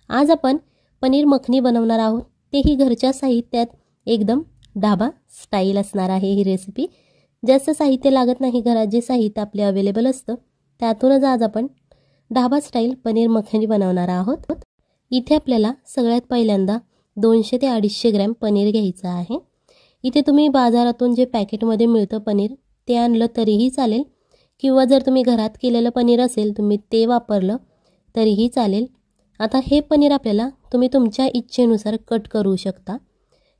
आज आपण पनीर मखनी बनवणार आहोत, तेही घरच्या साहित्यात एकदम ढाबा स्टाईल असणार आहे ही रेसिपी। जास्त साहित्य लागत नाही, घरात जे साहित्य आपले अवेलेबल असतं त्यातूनच आज आपण ढाबा स्टाईल पनीर मखनी बनवणार आहोत। इथे आपल्याला सगळ्यात पहिल्यांदा 200 ते 250 ग्रॅम पनीर घ्यायचं आहे। इथे तुम्ही बाजारातून जे पॅकेटमध्ये मिळतं पनीर ते आणलं तरीही चालेल, किंवा जर तुम्ही घरात केलेलं पनीर असेल तुम्ही ते वापरलं तरीही चालेल। आता हे पनीर आपल्याला तुम्ही तुमच्या इच्छेनुसार कट करू शकता।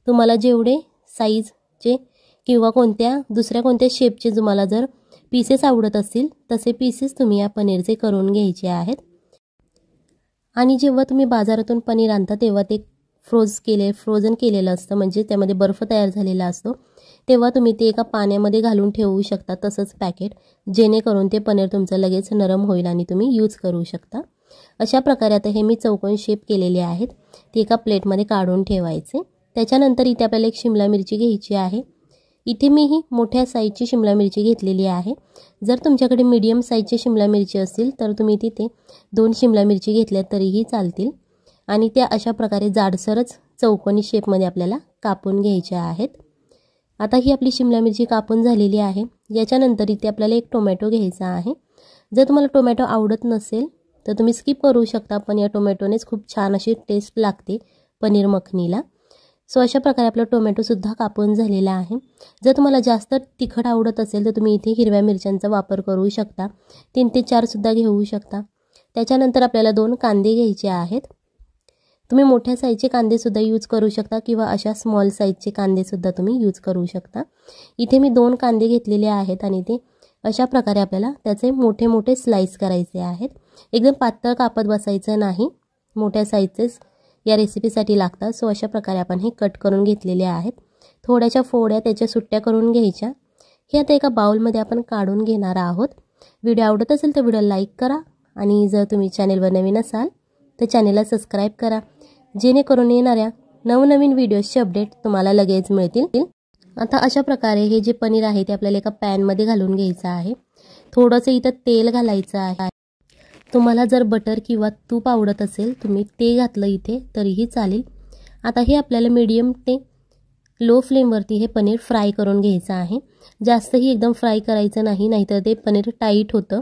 तुम्हाला जेवढे साईजचे किंवा दुसऱ्या कोणत्या शेपचे तुम्हाला जर पीसेस आवडत असतील तसे पीसेस तुम्ही या पनीरचे करून घ्यायचे आहेत। आणि जेव्हा तुम्ही बाजारातून पनीर आणता तेव्हा ते फ्रोझन केलेलं असतं, म्हणजे त्यामध्ये बर्फ तयार झालेला असतो, तेव्हा तुम्ही ते एका पाण्यामध्ये घालून ठेवू शकता तसंच पॅकेट, जेणेकरून ते पनीर तुमचं लगेच नरम होईल आणि तुम्ही यूज करू शकता। अशा प्रकारे आता हे मी चौकोन शेप केलेले आहेत ते एका प्लेटमध्ये काढून ठेवायचे। त्याच्यानंतर इथे आपल्याला एक शिमला मिरची घ्यायची आहे। इथे मी ही मोठ्या साईजची शिमला मिरची घेतलेली आहे। जर तुमच्याकडे मीडियम साईजची शिमला मिरची असतील तर तुम्ही तिथे 2 शिमला मिरची घेतल्या तरीही चालतील, आणि त्या अशा प्रकारे जाडसरच चौकोनी शेपमध्ये आपल्याला कापून घ्यायच्या आहेत। आता ही आपली शिमला मिरची कापून झालेली आहे। याच्यानंतर इथे आपल्याला एक टोमॅटो घ्यायचा आहे। जर तुम्हाला टोमॅटो आवडत नसेल तर तुम्ही स्किप करू शकता, पण या टोमॅटोनेच खूप छान अशी टेस्ट लागते पनीर मखनीला। सो अशा प्रकारे आपला टोमॅटो सुद्धा कापून झालेला आहे। जर तुम्हाला जास्त तिखट आवडत असेल तर तुम्ही इथे हिरव्या मिरच्यांचा वापर करू शकता, 3 ते 4 सुद्धा घेऊ शकता। त्याच्यानंतर आपल्याला 2 कांदे घ्यायचे आहेत। तुम्ही मोठ्या साईजचे कांदे सुद्धा यूज करू शकता किंवा अशा स्मॉल साईजचे कांदे सुद्धा तुम्ही यूज करू शकता। इथे मी 2 कांदे घेतलेले आहेत आणि ते अशा प्रकारे आपल्याला त्याचे मोठे मोठे स्लाइस करायचे आहेत। एकदम पातळ कापत बसायचं नाही, मोठ्या साईजचेच या रेसिपीसाठी लागतात। सो अशा प्रकारे आपण हे कट करून घेतलेले आहेत। थोड्याशा फोड्या त्याच्या सुट्ट्या करून घ्यायच्या। हे आता एका बाउलमध्ये आपण काढून घेणार आहोत। व्हिडिओ आवडत असेल तर व्हिडिओ लाईक करा, आणि जर तुम्ही चॅनेलवर नवीन असाल तर चॅनेलला सबस्क्राईब करा, जेणेकरून येणाऱ्या नवनवीन व्हिडिओजचे अपडेट तुम्हाला लगेच मिळतील। आता अशा प्रकारे हे जे पनीर आहे ते आपल्याला एका पॅनमध्ये घालून घ्यायचं आहे। थोडंसं इथं तेल घालायचं आहे। तुम्हाला जर बटर किंवा तूप आवडत असेल तुम्ही ते घातलं इथे तरीही चालेल। आता हे आपल्याला मीडियम ते लो फ्लेमवरती हे पनीर फ्राय करून घ्यायचं आहे। जास्तही एकदम फ्राय करायचं नाही, नाहीतर ते पनीर टाईट होतं।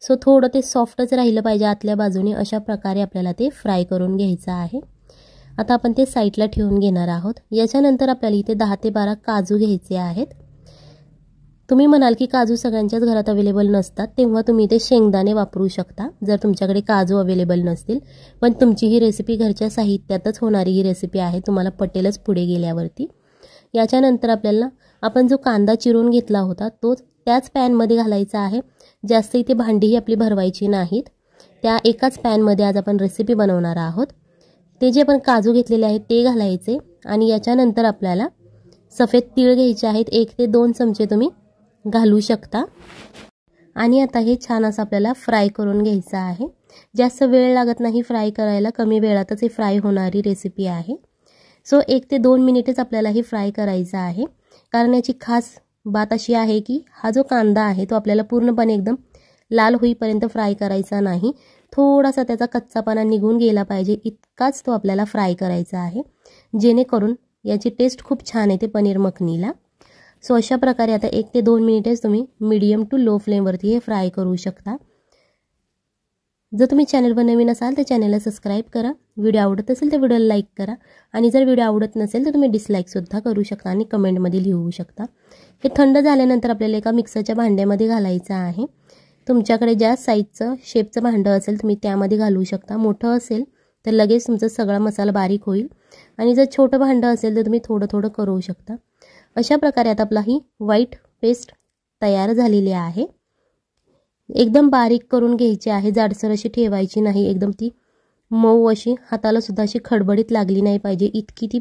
सो थोडं ते सॉफ्टच राहिलं पाहिजे आतल्या बाजूने, अशा प्रकारे आपल्याला ते फ्राय करून घ्यायचं आहे। आता आपण ते साईडला ठेवून घेणार आहोत। याच्यानंतर आपल्याला इथे 10 ते 12 काजू घ्यायचे आहेत। तुम्ही म्हणाल की काजू सगळ्यांच्याच घरात अवेलेबल नसतात, तेव्हा तुम्ही ते शेंगदाणे वापरू शकता जर तुमच्याकडे काजू अवेलेबल नसतील। पण तुमची ही रेसिपी घरच्या साहित्यातच होणारी ही रेसिपी आहे, तुम्हाला पटेलच पुढे गेल्यावरती। याच्यानंतर आपल्याला आपण जो कांदा चिरून घेतला होता तो त्याच पॅनमध्ये घालायचा आहे। जास्त इथे भांडीही आपली भरवायची नाहीत, त्या एकाच पॅनमध्ये आज आपण रेसिपी बनवणार आहोत। ते जे आपण काजू घेतलेले आहेत ते घालायचे, आणि याच्यानंतर आपल्याला सफेद तीळ घ्यायचे आहेत। 1 ते 2 चमचे तुम्ही घालू शकता, आणि आता हे छान असं आपल्याला फ्राय करून घ्यायचं आहे। जास्त वेळ लागत नाही फ्राय करायला, कमी वेळातच हे फ्राय होणारी रेसिपी आहे। सो 1 ते 2 मिनिटच आपल्याला हे फ्राय करायचं आहे, कारण याची खास बात अशी आहे की हा जो कांदा आहे तो आपल्याला पूर्णपणे एकदम लाल होईपर्यंत फ्राय करायचा नाही, थोडासा त्याचा कच्चापणा निघून गेला पाहिजे इतकाच तो आपल्याला फ्राय करायचा आहे, जेणेकरून याची टेस्ट खूप छान येते पनीर मखनीला। सो अशा प्रकारे आता 1 ते 2 मिनिटेच तुम्ही मीडियम टू लो फ्लेमवरती हे फ्राय करू शकता। जर तुम्ही चॅनलवर नवीन असाल तर चॅनलला सबस्क्राईब करा, व्हिडिओ आवडत असेल तर व्हिडिओला लाईक करा, आणि जर व्हिडिओ आवडत नसेल तर तुम्ही डिसलाईकसुद्धा करू शकता आणि कमेंटमध्ये लिहू शकता। हे थंड झाल्यानंतर आपल्याला एका मिक्सरच्या भांड्यामध्ये घालायचं आहे। तुमच्याकडे ज्या साईजचं शेपचं भांडं असेल तुम्ही त्यामध्ये घालू शकता। मोठं असेल तर लगेच तुमचा सगळा मसाला बारीक होईल, आणि जर छोटं भांडं असेल तर तुम्ही थोडं थोडं करू शकता। अशा प्रकारे आता आपला ही व्हाईट पेस्ट तयार झालेली आहे। एकदम बारीक करून घ्यायची आहे, जाडसर अशी ठेवायची नाही, एकदम ती मऊ अशी हाताला सुद्धा अशी खडबडीत लागली नाही पाहिजे इतकी ती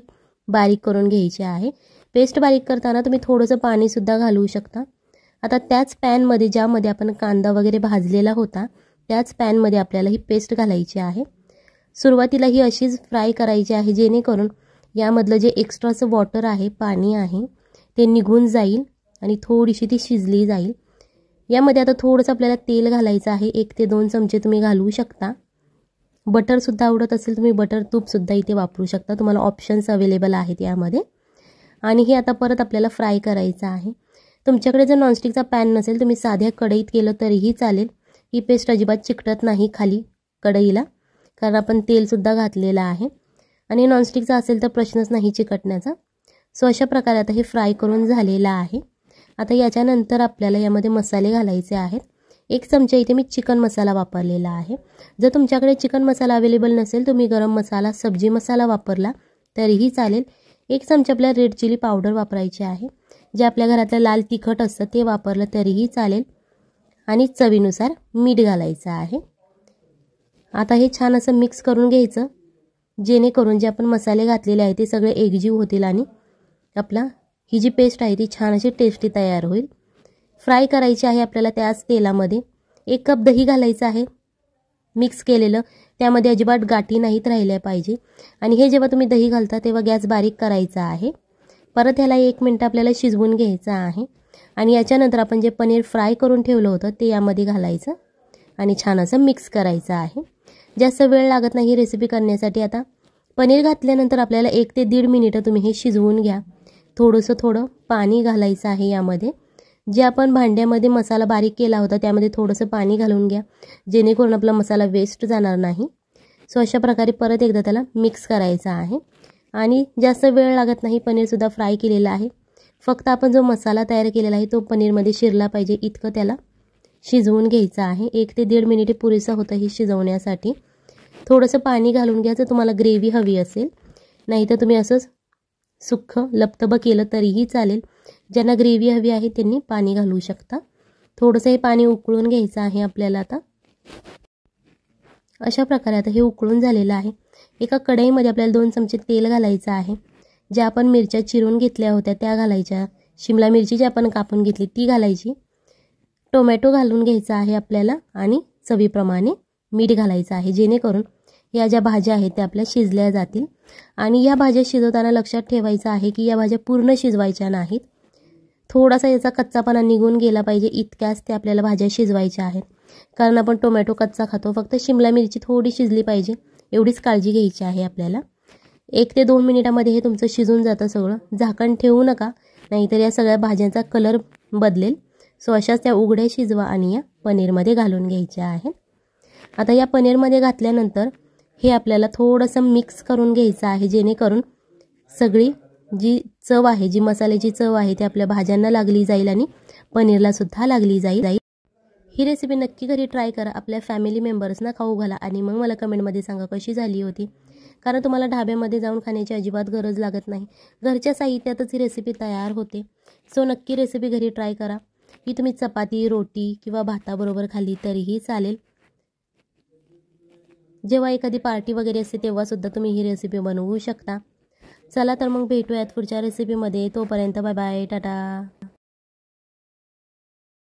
बारीक करून घ्यायची आहे। पेस्ट बारीक करताना तुम्ही थोडंसं पाणी सुद्धा घालू शकता। आता त्याच पॅनमध्ये ज्यामध्ये आपण कांदा वगैरे भाजलेला होता त्याच पॅनमध्ये आपल्याला ही पेस्ट घालायची आहे। सुरुवातीला ही अशीच फ्राय करायची आहे, जेणेकरून यामधलं जे एक्स्ट्राचं वॉटर आहे, पाणी आहे, ते निघून जाईल आणि थोडीशी ती शिजली जाईल। यामध्ये आता थोडंसं आपल्याला तेल घालायचं आहे, 1 ते 2 चमचे तुम्ही घालू शकता। बटरसुद्धा आवडत असेल तुम्ही बटर तूपसुद्धा इथे वापरू शकता, तुम्हाला ऑप्शन्स अवेलेबल आहेत यामध्ये. आणि हे आता परत आपल्याला फ्राय करायचं आहे. तुमच्याकडे जर नॉनस्टिकचा पॅन नसेल तुम्ही साध्या कढईत केलं तरीही चालेल. ही पेस्ट अजिबात चिकटत नाही खाली कढईला, कारण आपण तेलसुद्धा घातलेलं आहे. आणि नॉनस्टिकचा असेल तर प्रश्नच नाही चिकटण्याचा. सो अशा प्रकारे आता हे फ्राय करून झालेलं आहे. आता याच्यानंतर आपल्याला यामध्ये मसाले घालायचे आहेत. 1 चमचा इथे मी चिकन मसाला वापरलेला आहे. जर तुमच्याकडे चिकन मसाला अवेलेबल नसेल तुम्ही गरम मसाला, सब्जी मसाला वापरला तरीही चालेल. 1 चमचा आपल्याला रेड चिली पावडर वापरायची आहे. जे आपल्या घरातलं लाल तिखट असतं ते वापरलं तरीही चालेल. आणि चवीनुसार मीठ घालायचं आहे. आता हे छान असं मिक्स करून घ्यायचं, जेणेकरून जे आपण मसाले घातलेले आहे ते सगळे एकजीव होतील आणि आपला ही जी पेस्ट आहे ती छान अशी टेस्टी तयार होईल. फ्राय करायची आहे आपल्याला त्याच तेलामध्ये. 1 कप दही घालायचं आहे मिक्स केलेलं, त्यामध्ये अजिबात गाठी नाहीत राहिल्या पाहिजे. आणि हे जेव्हा तुम्ही दही घालता तेव्हा गॅस बारीक करायचा आहे. परत ह्याला 1 मिनिट आपल्याला शिजवून घ्यायचं आहे. आणि याच्यानंतर आपण जे पनीर फ्राय करून ठेवलं होतं ते यामध्ये घालायचं आणि छान असं मिक्स करायचं आहे. जास्त वेळ लागत नाही रेसिपी करण्यासाठी. आता पनीर घातल्यानंतर आपल्याला 1 ते 1.5 मिनिटं तुम्ही हे शिजवून घ्या. थोडं पाणी घालायचं आहे यामध्ये. जे आपण भांड्यामध्ये मसाला बारीक केला होता त्यामध्ये थोडंसं पाणी घालून घ्या, जेणेकरून आपला मसाला वेस्ट जाणार नाही. सो अशा प्रकारे परत एकदा त्याला मिक्स करायचं आहे. आणि जास्त वेळ लागत नाही, पनीरसुद्धा फ्राय केलेलं आहे. फक्त आपण जो मसाला तयार केलेला आहे तो पनीरमध्ये शिरला पाहिजे इतकं त्याला शिजवून घ्यायचं आहे. 1 ते 1.5 मिनिटे पुरेसं होतं हे शिजवण्यासाठी. थोडंसं पाणी घालून घ्यायचं तुम्हाला ग्रेव्ही हवी असेल, नाहीतर तुम्ही असंच सुक्खं लपतबं केलं तरीही चालेल. ज्यांना ग्रेव्ही हवी आहे त्यांनी पाणी घालू शकता. थोडंसं हे पाणी उकळून घ्यायचं आहे आपल्याला. आता अशा प्रकारे आता हे उकळून झालेलं आहे. एका कढईमध्ये आपल्याला 2 चमचे तेल घालायचं आहे. ज्या आपण मिरच्या चिरून घेतल्या होत्या त्या घालायच्या. शिमला मिरची जी आपण कापून घेतली ती घालायची. टोमॅटो घालून घ्यायचा आहे आपल्याला आणि चवीप्रमाणे मीठ घालायचं आहे, जेणेकरून या ज्या भाज्या आहेत त्या आपल्या शिजल्या जातील. आणि या भाज्या शिजवताना लक्षात ठेवायचं आहे की या भाज्या पूर्ण शिजवायच्या नाहीत. थोडासा याचा कच्चापणा निघून गेला पाहिजे इतक्याच त्या आपल्याला भाज्या शिजवायच्या आहेत. कारण आपण टोमॅटो कच्चा खातो, फक्त शिमला मिरची थोडी शिजली पाहिजे एवढीच काळजी घ्यायची आहे आपल्याला. 1 ते 2 मिनिटामध्ये हे तुमचं शिजून जातं सगळं. झाकण ठेवू नका, नाहीतर या सगळ्या भाज्यांचा कलर बदलेल. सो अशाच त्या उघड्या शिजवा आणि या पनीरमध्ये घालून घ्यायच्या आहेत. आता या पनीरमध्ये घातल्यानंतर हे आपल्याला थोडंसं मिक्स करून घ्यायचं आहे, जेणेकरून सगळी जी चव आहे, जी मसाल्याची चव आहे ती आपल्या भाज्यांना लागली जाईल आणि पनीरलासुद्धा लागली जाईल. ही रेसिपी नक्की घरी ट्राय करा, आपल्या फॅमिली मेंबर्सना खाऊ घाला आणि मग मला कमेंटमध्ये सांगा कशी झाली होती. कारण तुम्हाला ढाब्यामध्ये जाऊन खाण्याची अजिबात गरज लागत नाही, घरच्या साहित्यातच ही रेसिपी तयार होते. सो नक्की रेसिपी घरी ट्राय करा. ही तुम्ही चपाती, रोटी किंवा भाताबरोबर खाल्ली तरीही चालेल. जेव्हा एखादी पार्टी वगैरे असते तेव्हासुद्धा तुम्ही ही रेसिपी बनवू शकता. चला तर मग भेटूयात पुढच्या रेसिपीमध्ये. तोपर्यंत बाय बाय, टाटा.